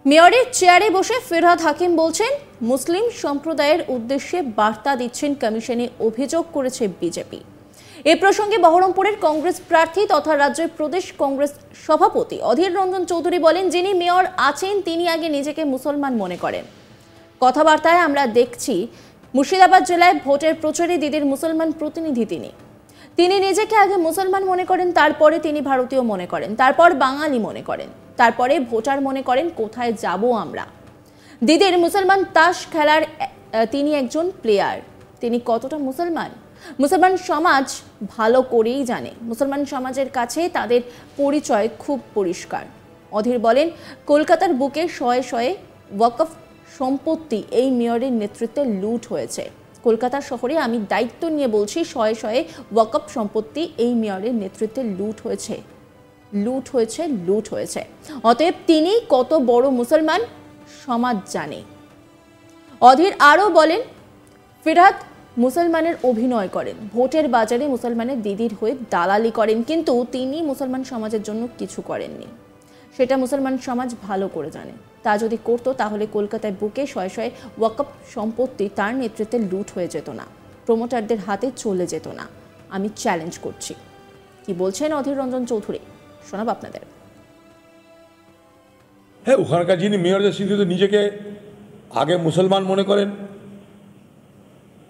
মেয়রের চেয়ারে বসে ফিরহাদ হাকিম বলছেন মুসলিম সম্প্রদায়ের উদ্দেশ্যে বার্তা দিচ্ছেন কমিশনে অভিযোগ করেছে বিজেপি। এ প্রসঙ্গে বহরমপুরের কংগ্রেস প্রার্থী তথা রাজ্যের প্রদেশ কংগ্রেস সভাপতি অধীর রঞ্জন চৌধুরী বলেন, যিনি মেয়র আছেন তিনি আগে নিজেকে মুসলমান মনে করেন। কথাবার্তায় আমরা দেখছি মুর্শিদাবাদ জেলায় ভোটের প্রচারে দিদির মুসলমান প্রতিনিধি তিনি নিজেকে আগে মুসলমান মনে করেন, তারপরে তিনি ভারতীয় মনে করেন, তারপর বাঙালি মনে করেন, তারপরে ভোটার মনে করেন কোথায় যাব আমরা। দিদির মুসলমান তাস খেলার তিনি একজন প্লেয়ার। তিনি কতটা মুসলমান সমাজ ভালো করেই জানে। মুসলমান সমাজের কাছে তাদের পরিচয় খুব পরিষ্কার। অধীর বলেন, কলকাতার বুকে শয়ে শয়ে ওয়াকফ সম্পত্তি এই মেয়রের নেতৃত্বে লুট হয়েছে। কলকাতা শহরে আমি দায়িত্ব নিয়ে বলছি, শয়ে শয়ে ওয়াকফ সম্পত্তি এই মেয়রের নেতৃত্বে লুট হয়েছে। অতএব তিনি কত বড় মুসলমান সমাজ জানে। অধীর আরও বলেন, ফিরহাদ মুসলমানের অভিনয় করেন, ভোটের বাজারে মুসলমানের দিদির হয়ে দালালি করেন, কিন্তু তিনি মুসলমান সমাজের জন্য কিছু করেননি। সেটা মুসলমান সমাজ ভালো করে জানে। তা যদি করতো তাহলে কলকাতায় বুকে শয়ে শয়ে ওয়াকফ সম্পত্তি তার নেতৃত্বে লুট হয়ে যেত না, প্রমোটারদের হাতে চলে যেত না। আমি চ্যালেঞ্জ করছি। কি বলছেন অধীর রঞ্জন চৌধুরী, শোনাব আপনাদের। হ্যাঁ, ওখানকার যিনি মেয়র তো নিজেকে আগে মুসলমান মনে করেন।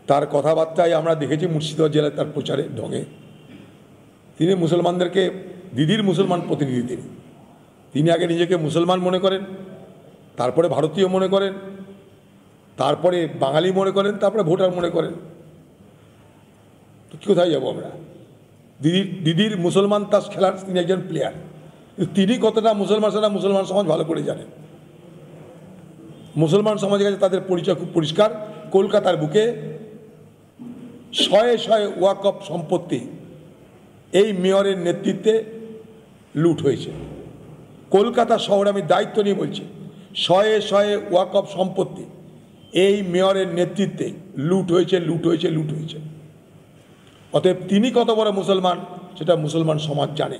তার কথাবার্তায় আমরা দেখেছি মুর্শিদাবাদ জেলায় তার প্রচারে ঢঙে তিনি মুসলমানদেরকে দিদির মুসলমান প্রতিনিধি। তিনি আগে নিজেকে মুসলমান মনে করেন, তারপরে ভারতীয় মনে করেন, তারপরে বাঙালি মনে করেন, তারপরে ভোটার মনে করেন। তো কোথায় যাবো আমরা? দিদির মুসলমান তাস খেলার তিনি একজন প্লেয়ার। তিনি কতটা মুসলমান সেটা মুসলমান সমাজ ভালো করে জানেন। মুসলমান সমাজের কাছে তাদের পরিচয় খুব পরিষ্কার। কলকাতার বুকে শয়ে শয়ে ওয়াকফ সম্পত্তি এই মেয়রের নেতৃত্বে লুট হয়েছে। কলকাতা শহরে আমি দায়িত্ব নিয়ে বলছি, শয়ে শয়ে ওয়াকফ সম্পত্তি এই মেয়রের নেতৃত্বে লুট হয়েছে। অতএব তিনি কত বড় মুসলমান সেটা মুসলমান সমাজ জানে।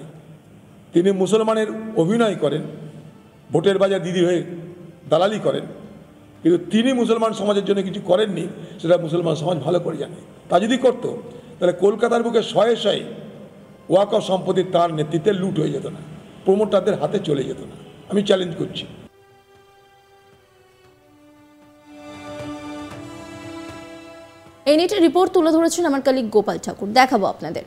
তিনি মুসলমানের অভিনয় করেন, ভোটের বাজার দিদি হয়ে দালালি করেন, কিন্তু তিনি মুসলমান সমাজের জন্য কিছু করেননি, সেটা মুসলমান সমাজ ভালো করে জানে। তা যদি করতো তাহলে কলকাতার বুকে শয়ে শয়ে ওয়াকফ সম্পত্তি তার নেতৃত্বে লুট হয়ে যেত না, প্রমোটারদের হাতে চলে যেত না। আমি চ্যালেঞ্জ করছি। এই নিয়ে রিপোর্ট তুলে ধরেছেন আমার কলিগ গোপাল ঠাকুর, দেখাবো আপনাদের।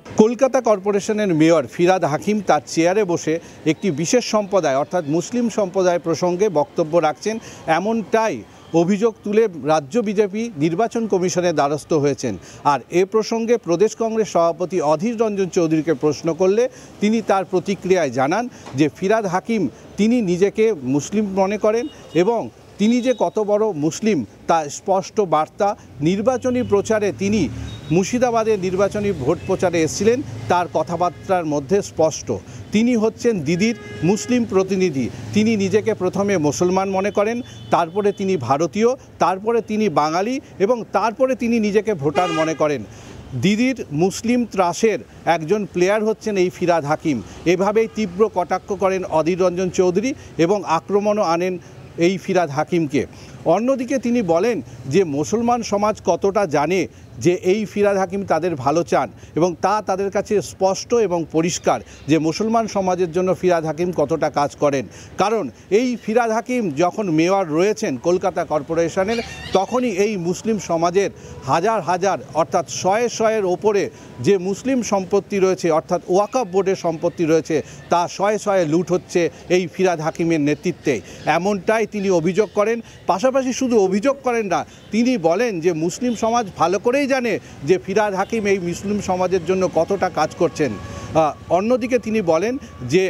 কলকাতা কর্পোরেশনের মেয়র ফিরহাদ হাকিম তার চেয়ারে বসে একটি বিশেষ সম্প্রদায় অর্থাৎ মুসলিম সম্প্রদায় প্রসঙ্গে বক্তব্য রাখছেন, এমনটাই অভিযোগ তুলে রাজ্য বিজেপি নির্বাচন কমিশনের দ্বারস্থ হয়েছেন। আর এ প্রসঙ্গে প্রদেশ কংগ্রেস সভাপতি অধীর রঞ্জন চৌধুরীকে প্রশ্ন করলে তিনি তার প্রতিক্রিয়ায় জানান যে ফিরহাদ হাকিম তিনি নিজেকে মুসলিম মনে করেন এবং তিনি যে কত বড় মুসলিম তা স্পষ্ট বার্তা। নির্বাচনী প্রচারে তিনি মুর্শিদাবাদের নির্বাচনী ভোট প্রচারে এসেছিলেন, তার কথাবার্তার মধ্যে স্পষ্ট তিনি হচ্ছেন দিদির মুসলিম প্রতিনিধি। তিনি নিজেকে প্রথমে মুসলমান মনে করেন, তারপরে তিনি ভারতীয়, তারপরে তিনি বাঙালি এবং তারপরে তিনি নিজেকে ভোটার মনে করেন। দিদির মুসলিম ত্রাসের একজন প্লেয়ার হচ্ছেন এই ফিরহাদ হাকিম। এভাবেই তীব্র কটাক্ষ করেন অধীর রঞ্জন চৌধুরী এবং আক্রমণও আনেন এই ফিরহাদ হাকিমকে। অন্যদিকে তিনি বলেন যে মুসলমান সমাজ কতটা জানে যে এই ফিরহাদ হাকিম তাদের ভালো চান এবং তা তাদের কাছে স্পষ্ট এবং পরিষ্কার যে মুসলমান সমাজের জন্য ফিরহাদ হাকিম কতটা কাজ করেন। কারণ এই ফিরহাদ হাকিম যখন মেয়র রয়েছেন কলকাতা কর্পোরেশনের, তখনই এই মুসলিম সমাজের হাজার হাজার অর্থাৎ শয়ে শয়ের ওপরে যে মুসলিম সম্পত্তি রয়েছে অর্থাৎ ওয়াকফ বোর্ডের সম্পত্তি রয়েছে তা শয়ে শয়ে লুট হচ্ছে এই ফিরহাদ হাকিমের নেতৃত্বে, এমনটাই তিনি অভিযোগ করেন। পাশাপাশি শুধু অভিযোগ করেন না, তিনি বলেন যে মুসলিম সমাজ ভালো করেই জানে যে ফিরহাদ হাকিম এই মুসলিম সমাজের জন্য কতটা কাজ করছেন। অন্যদিকে তিনি বলেন যে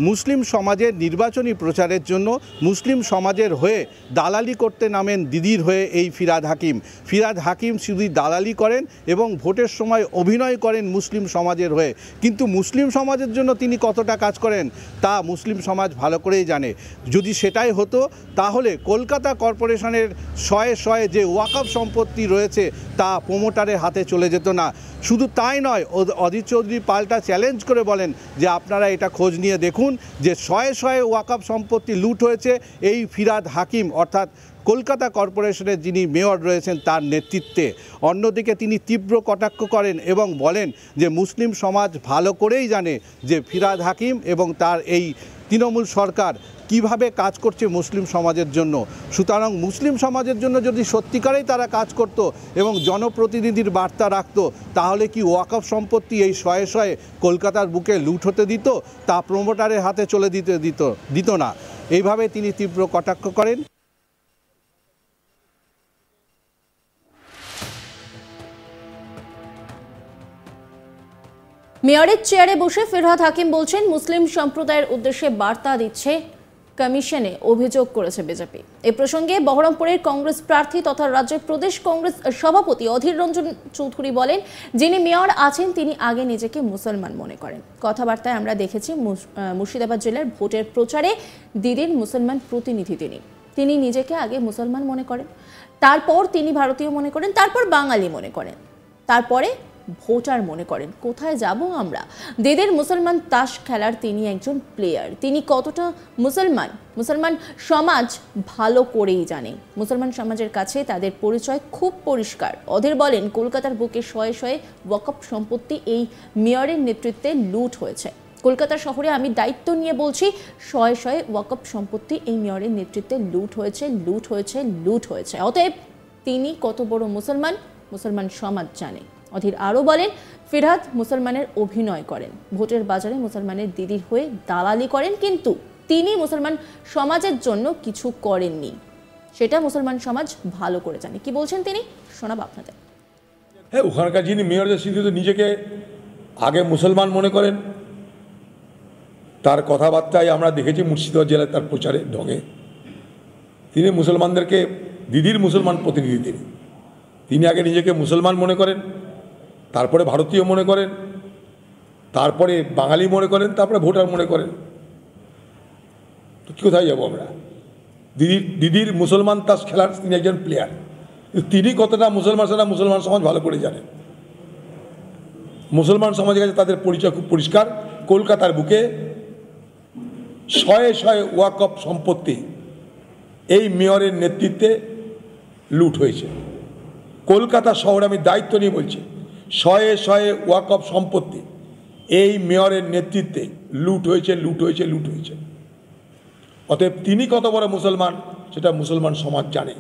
মুসলিম সমাজের নির্বাচনী প্রচারের জন্য মুসলিম সমাজের হয়ে দালালি করতে নামেন দিদির হয়ে এই ফিরহাদ হাকিম শুধু দালালি করেন এবং ভোটের সময় অভিনয় করেন মুসলিম সমাজের হয়ে, কিন্তু মুসলিম সমাজের জন্য তিনি কতটা কাজ করেন তা মুসলিম সমাজ ভালো করেই জানে। যদি সেটাই হতো তাহলে কলকাতা কর্পোরেশনের শয়ে শয়ে যে ওয়াকফ সম্পত্তি রয়েছে তা প্রমোটারের হাতে চলে যেত না। শুধু তাই নয়, অধীর চৌধুরী পাল্টা চ্যালেঞ্জ করে বলেন যে আপনারা এটা খোঁজ নিয়ে দেখুন দেখুন যে শয়ে শয়ে ওয়াকফ সম্পত্তি লুট হয়েছে এই ফিরহাদ হাকিম অর্থাৎ কলকাতা কর্পোরেশনের যিনি মেয়র রয়েছেন তার নেতৃত্বে। অন্যদিকে তিনি তীব্র কটাক্ষ করেন এবং বলেন যে মুসলিম সমাজ ভালো করেই জানে যে ফিরহাদ হাকিম এবং তার এই তৃণমূল সরকার কিভাবে কাজ করছে মুসলিম সমাজের জন্য। সুতরাং মুসলিম সমাজের জন্য যদি সত্যিকারেই তারা কাজ করত এবং জনপ্রতিনিধির বার্তা রাখত, তাহলে কি ওয়াকফ সম্পত্তি এই শয়ে শয়ে কলকাতার বুকে লুট হতে দিত? তা প্রমোটারের হাতে চলে দিত না। এইভাবে তিনি তীব্র কটাক্ষ করেন। মেয়রের চেয়ারে বসে ফিরহাদ হাকিম বলছেন মুসলিম সম্প্রদায়ের উদ্দেশ্যে বার্তা দিচ্ছে কমিশনে অভিযোগ করেছে বিজেপি। এ প্রসঙ্গে বহরমপুরের কংগ্রেস প্রার্থী তথা রাজ্যের প্রদেশ কংগ্রেস সভাপতি অধীর রঞ্জন চৌধুরী বলেন, যিনি মেয়র আছেন তিনি আগে নিজেকে মুসলমান মনে করেন। কথাবার্তায় আমরা দেখেছি মুর্শিদাবাদ জেলার ভোটের প্রচারে দিদির মুসলমান প্রতিনিধি তিনি নিজেকে আগে মুসলমান মনে করেন, তারপর তিনি ভারতীয় মনে করেন, তারপর বাঙালি মনে করেন, তারপরে ভোটার মনে করেন। কোথায় যাব আমরা? দিদির মুসলমান তাস খেলার তিনি একজন প্লেয়ার। তিনি কতটা মুসলমান সমাজ ভালো করেই জানে। মুসলমান সমাজের কাছে তাদের পরিচয় খুব পরিষ্কার। অধীর বলেন, কলকাতার বুকে শয়ে শয়ে ওয়াকফ সম্পত্তি এই মেয়রের নেতৃত্বে লুট হয়েছে। কলকাতা শহরে আমি দায়িত্ব নিয়ে বলছি, শয়ে শয়ে ওয়াকফ সম্পত্তি এই মেয়রের নেতৃত্বে লুট হয়েছে। অতএব তিনি কত বড় মুসলমান সমাজ জানে। অধীর আরও বলেন, ফিরহাদ মুসলমানের অভিনয় করেন, ভোটের বাজারে মুসলমানের দিদির হয়ে দালালি করেন, কিন্তু তিনি মুসলমান সমাজের জন্য কিছু করেননি। সেটা মুসলমান সমাজ ভালো করে জানে। কি বলছেন তিনি, শোনাব আপনাদের। হ্যাঁ, ওখানকার যিনি মেয়র তো নিজেকে আগে মুসলমান মনে করেন। তার কথাবার্তায় আমরা দেখেছি মুর্শিদাবাদ জেলায় তার প্রচারের ঢঙে তিনি মুসলমানদেরকে দিদির মুসলমান প্রতিনিধি তিনি আগে নিজেকে মুসলমান মনে করেন, তারপরে ভারতীয় মনে করেন, তারপরে বাঙালি মনে করেন, তারপরে ভোটার মনে করেন। তো কোথায় যাবো আমরা? দিদির মুসলমান তাস খেলার তিনি একজন প্লেয়ার। তিনি কতটা মুসলমান সেটা মুসলমান সমাজ ভালো করে জানেন। মুসলমান সমাজের কাছে তাদের পরিচয় খুব পরিষ্কার। কলকাতার বুকে শয়ে শয়ে ওয়াকফ সম্পত্তি এই মেয়রের নেতৃত্বে লুট হয়েছে। কলকাতা শহরে আমি দায়িত্ব নিয়ে বলছি, শয়ে শয়ে ওয়াকফ সম্পত্তি এই মেয়রের নেতৃত্বে লুট হয়েছে। অতএব তিনি কত বড় মুসলমান সেটা মুসলমান সমাজ জানে।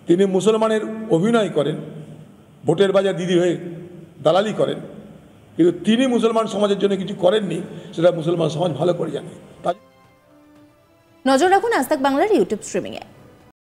তিনি মুসলমানের অভিনয় করেন, ভোটের বাজার দিদি হয়ে দালালি করেন, কিন্তু তিনি মুসলমান সমাজের জন্য কিছু করেননি, সেটা মুসলমান সমাজ ভালো করে জানে। নজর রাখুন আজ তাক বাংলার ইউটিউব স্ট্রিমিংয়ে।